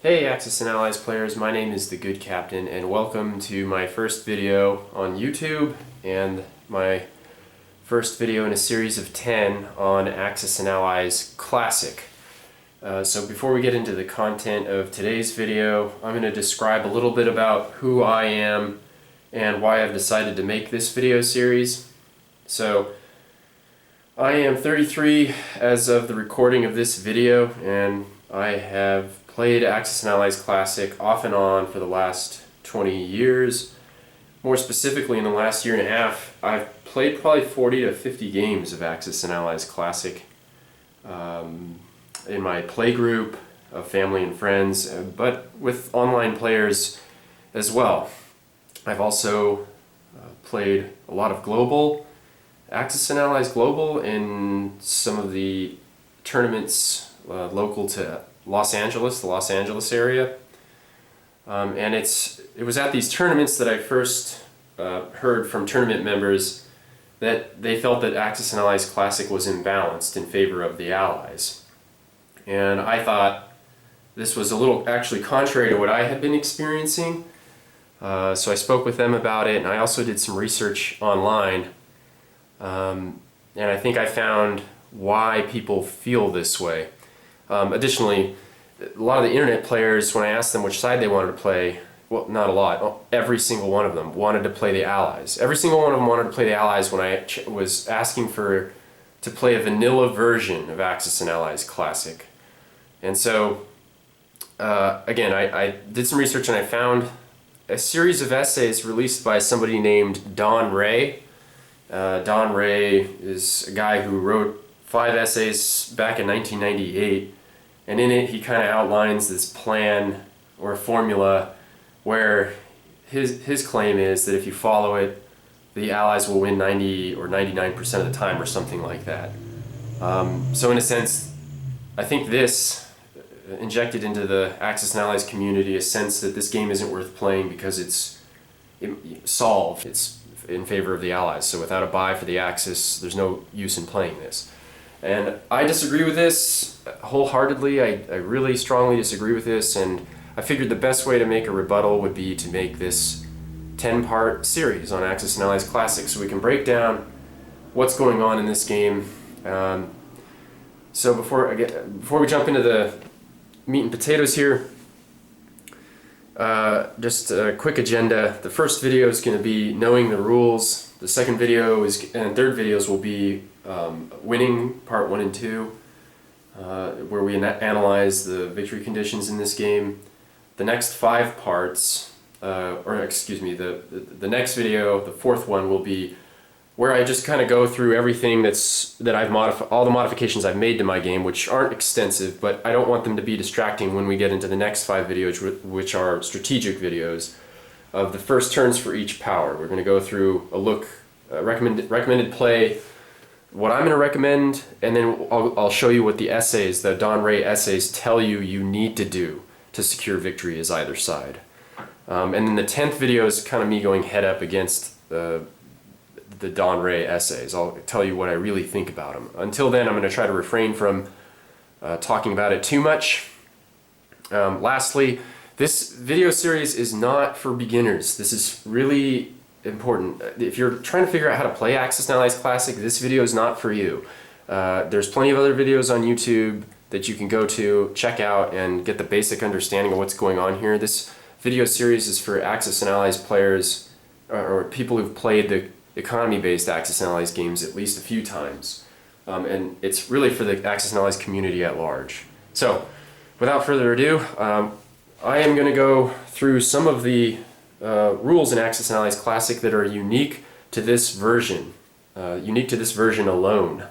Hey Axis and Allies players, my name is the Good Captain and welcome to my first video on YouTube and my first video in a series of 10 on Axis and Allies Classic. So before we get into the content of today's video, I'm going to describe a little bit about who I am and why I've decided to make this video series. So I am 33 as of the recording of this video, and I have played Axis and Allies Classic off and on for the last 20 years. More specifically, in the last year and a half, I've played probably 40 to 50 games of Axis and Allies Classic in my play group of family and friends, but with online players as well. I've also played a lot of global, Axis and Allies Global, in some of the tournaments local to Los Angeles, the Los Angeles area. And it was at these tournaments that I first heard from tournament members that they felt that Axis and Allies Classic was imbalanced in favor of the Allies. And I thought this was a little actually contrary to what I had been experiencing. So I spoke with them about it, and I also did some research online. And I think I found why people feel this way. Additionally, a lot of the internet players, when I asked them which side they wanted to play, well, not a lot, every single one of them wanted to play the Allies. Every single one of them wanted to play the Allies when I was asking to play a vanilla version of Axis and Allies Classic. And so, again, I did some research and I found a series of essays released by somebody named Don Ray. Don Ray is a guy who wrote 5 essays back in 1998, and in it he kind of outlines this plan or formula where his claim is that if you follow it, the Allies will win 90 or 99% of the time or something like that. So in a sense, I think this injected into the Axis and Allies community a sense that this game isn't worth playing because it's solved. It's in favor of the Allies. So without a buy for the Axis, there's no use in playing this. And I disagree with this wholeheartedly. I really strongly disagree with this, and I figured the best way to make a rebuttal would be to make this 10-part series on Axis and Allies Classic so we can break down what's going on in this game. So before we jump into the meat and potatoes here, just a quick agenda. The first video is going to be knowing the rules. The second video and third videos will be winning part 1 and 2, where we analyze the victory conditions in this game. The next 5 parts, the next video, the fourth one, will be where I just kind of go through everything that I've modified, all the modifications I've made to my game, which aren't extensive, but I don't want them to be distracting when we get into the next 5 videos, which are strategic videos of the first turns for each power. We're going to go through a look, recommended play, what I'm going to recommend, and then I'll show you what the essays, the Don Ray essays, tell you need to do to secure victory as either side. And then the 10th video is kind of me going head up against the Don Ray essays. I'll tell you what I really think about them. Until then, I'm going to try to refrain from talking about it too much. Lastly, this video series is not for beginners. This is really important. If you're trying to figure out how to play Axis and Allies Classic, this video is not for you. There's plenty of other videos on YouTube that you can go to, check out, and get the basic understanding of what's going on here. This video series is for Axis and Allies players, or people who've played the economy-based Axis and Allies games at least a few times. And it's really for the Axis and Allies community at large. So, without further ado, I am going to go through some of the rules in Axis and Allies Classic that are unique to this version alone.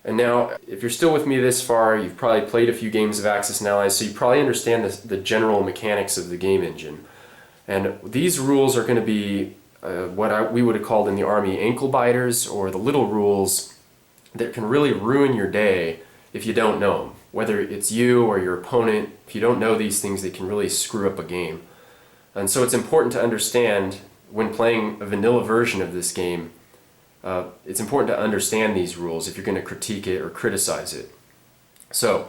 And now, if you're still with me this far, you've probably played a few games of Axis and Allies, so you probably understand the general mechanics of the game engine. And these rules are going to be what we would have called in the Army ankle biters, or the little rules that can really ruin your day if you don't know them. Whether it's you or your opponent, if you don't know these things, they can really screw up a game. And so it's important to understand when playing a vanilla version of this game, it's important to understand these rules if you're going to critique it or criticize it. So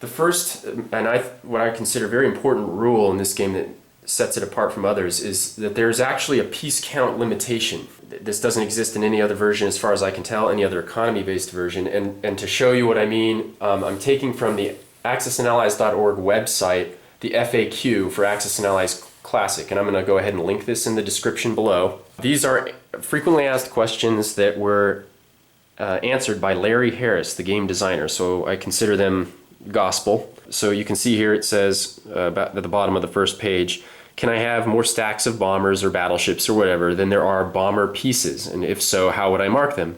The first, and what I consider very important rule in this game that sets it apart from others, is that there's actually a piece count limitation. This doesn't exist in any other version as far as I can tell, any other economy-based version. And to show you what I mean, I'm taking from the AxisAndAllies.org website the FAQ for Axis and Allies Classic, and I'm going to go ahead and link this in the description below. These are frequently asked questions that were answered by Larry Harris, the game designer, so I consider them gospel. So you can see here it says at the bottom of the first page, can I have more stacks of bombers or battleships or whatever than there are bomber pieces? And if so, how would I mark them?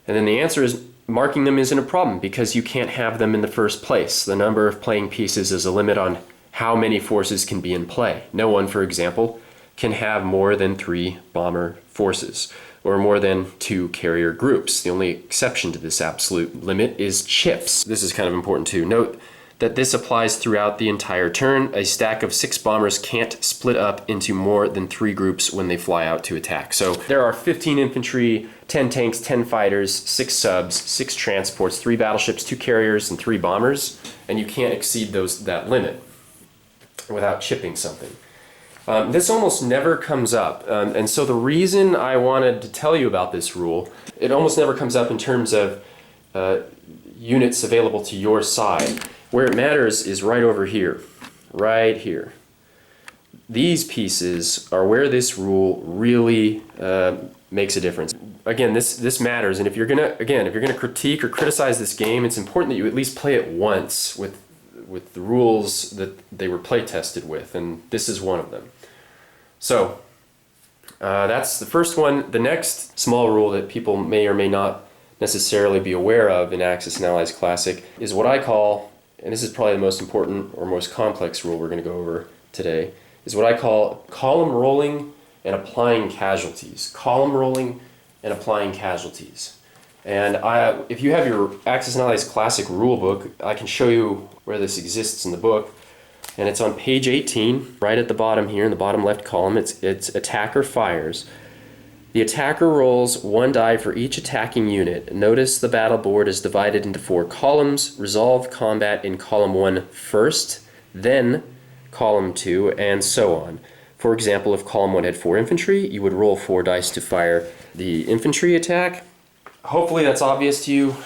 And then the answer is marking them isn't a problem because you can't have them in the first place. The number of playing pieces is a limit on how many forces can be in play. No one, for example, can have more than 3 bomber forces or more than 2 carrier groups. The only exception to this absolute limit is chips. This is kind of important too. Note that this applies throughout the entire turn. A stack of 6 bombers can't split up into more than 3 groups when they fly out to attack. So there are 15 infantry, 10 tanks, 10 fighters, 6 subs, 6 transports, 3 battleships, 2 carriers, and 3 bombers, and you can't exceed that limit without chipping something. This almost never comes up, and so the reason I wanted to tell you about this rule, it almost never comes up in terms of units available to your side. Where it matters is right over here, right here. These pieces are where this rule really makes a difference. Again, this matters, and if you're gonna critique or criticize this game, it's important that you at least play it once with the rules that they were play tested with, and this is one of them. So that's the first one. The next small rule that people may or may not necessarily be aware of in Axis and Allies Classic is what I call, and this is probably the most important or most complex rule we're going to go over today, is what I call column rolling and applying casualties. Column rolling and applying casualties. And if you have your Axis and Allies Classic rulebook, I can show you where this exists in the book. And it's on page 18, right at the bottom here in the bottom left column. It's attacker fires. The attacker rolls 1 die for each attacking unit. Notice the battle board is divided into 4 columns. Resolve combat in column 1 first, then column 2, and so on. For example, if column 1 had 4 infantry, you would roll 4 dice to fire the infantry attack. Hopefully that's obvious to you.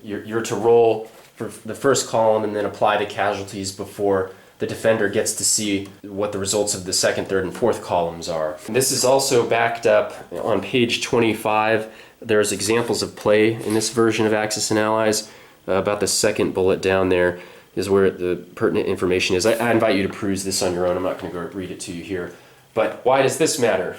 You're to roll for the first column and then apply the casualties before the defender gets to see what the results of the second, third, and fourth columns are. This is also backed up on page 25. There's examples of play in this version of Axis and Allies. About the second bullet down there is where the pertinent information is. I invite you to peruse this on your own. I'm not going to go read it to you here. But why does this matter?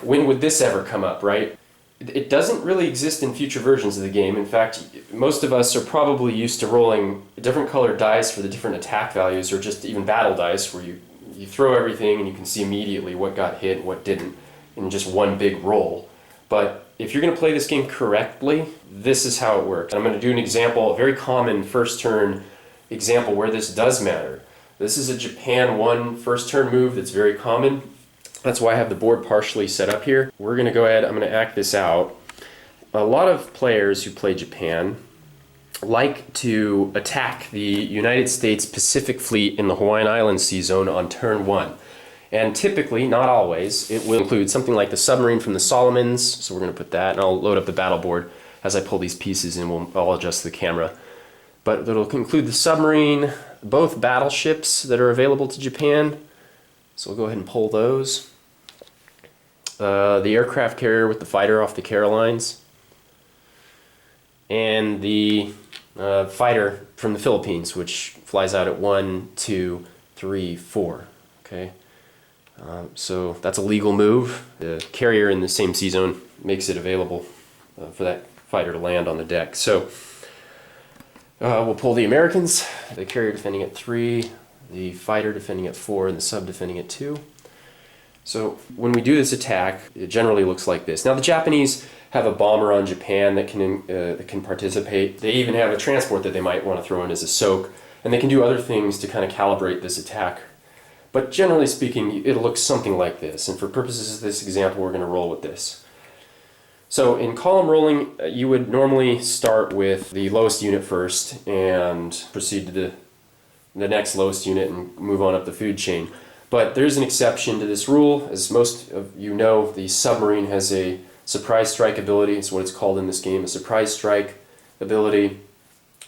When would this ever come up, right? It doesn't really exist in future versions of the game. In fact, most of us are probably used to rolling different colored dice for the different attack values, or just even battle dice, where you throw everything and you can see immediately what got hit and what didn't in just one big roll. But if you're going to play this game correctly, this is how it works. I'm going to do an example, a very common first turn example where this does matter. This is a Japan 1 first turn move that's very common. That's why I have the board partially set up here. We're going to go ahead, I'm going to act this out. A lot of players who play Japan like to attack the United States Pacific Fleet in the Hawaiian Islands Sea Zone on turn 1. And typically, not always, it will include something like the submarine from the Solomons, so we're going to put that, and I'll load up the battle board as I pull these pieces and I'll adjust the camera. But it'll include the submarine, both battleships that are available to Japan, so we'll go ahead and pull those. The aircraft carrier with the fighter off the Carolines, and the fighter from the Philippines, which flies out at 1, 2, 3, 4. Okay, so that's a legal move. The carrier in the same sea zone makes it available for that fighter to land on the deck. So we'll pull the Americans, the carrier defending at 3, the fighter defending at 4, and the sub defending at 2. So when we do this attack, it generally looks like this. Now the Japanese have a bomber on Japan that can participate. They even have a transport that they might want to throw in as a soak, and they can do other things to kind of calibrate this attack. But generally speaking, it'll look something like this. And for purposes of this example, we're going to roll with this. So in column rolling, you would normally start with the lowest unit first and proceed to the the next lowest unit and move on up the food chain. But there's an exception to this rule. As most of you know, the submarine has a surprise strike ability. It's what it's called in this game, a surprise strike ability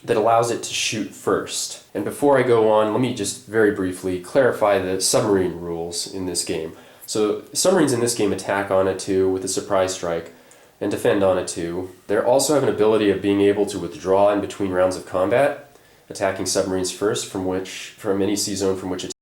that allows it to shoot first. And before I go on, let me just very briefly clarify the submarine rules in this game. So submarines in this game attack on a 2 with a surprise strike and defend on a 2. They also have an ability of being able to withdraw in between rounds of combat, attacking submarines first from any sea zone from which it's